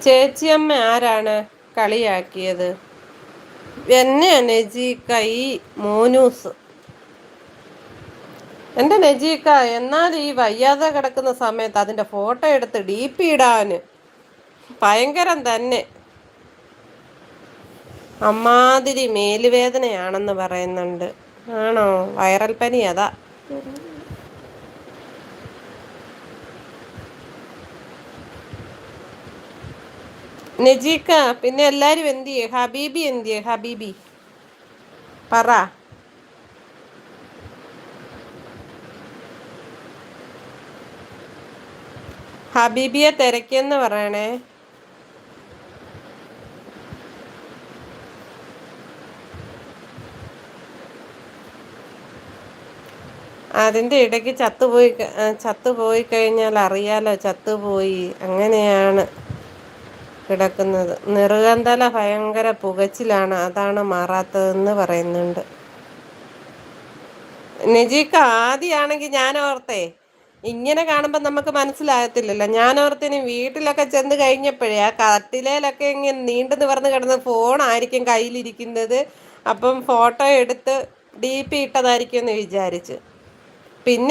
ചേച്ചിയമ്മ ആരാണ് കളിയാക്കിയത്? എന്നെ നജീക്ക, ഈ മോനൂസ്. എൻ്റെ നജീക്ക, എന്നാൽ ഈ വയ്യാതെ കിടക്കുന്ന സമയത്ത് അതിൻ്റെ ഫോട്ടോ എടുത്ത് DP ഇടാന് ഭയങ്കരം തന്നെ. അമ്മാതിരി മേലുവേദനയാണെന്ന് പറയുന്നുണ്ട്. ആണോ? വൈറൽ പനി അതാ. നജീക്ക, പിന്നെ എല്ലാരും എന്തിയേ? ഹബീബി എന്തിയേ? ഹബീബി പറ. ഹബീബിയെ തിരക്കിയെന്ന് പറയണേ. അതിൻ്റെ ഇടയ്ക്ക് ചത്തുപോയി കഴിഞ്ഞാൽ അറിയാലോ, ചത്തുപോയി. അങ്ങനെയാണ് കിടക്കുന്നത്. നെറുകന്തല ഭയങ്കര പുകച്ചിലാണ്, അതാണ് മാറാത്തതെന്ന് പറയുന്നുണ്ട്. നജീക്ക, ആദ്യമാണെങ്കിൽ ഞാൻ ഓർത്തേ ഇങ്ങനെ കാണുമ്പോൾ നമുക്ക് മനസ്സിലാകത്തില്ലല്ലോ. ഞാൻ ഓർത്തിന് വീട്ടിലൊക്കെ ചെന്ന് കഴിഞ്ഞപ്പോഴേ ആ കട്ടിലേലൊക്കെ ഇങ്ങനെ നീണ്ടു നിവർന്ന് കിടന്ന് ഫോണായിരിക്കും കയ്യിലിരിക്കുന്നത്. അപ്പം ഫോട്ടോ എടുത്ത് DP ഇട്ടതായിരിക്കും എന്ന് വിചാരിച്ച്. പിന്നെ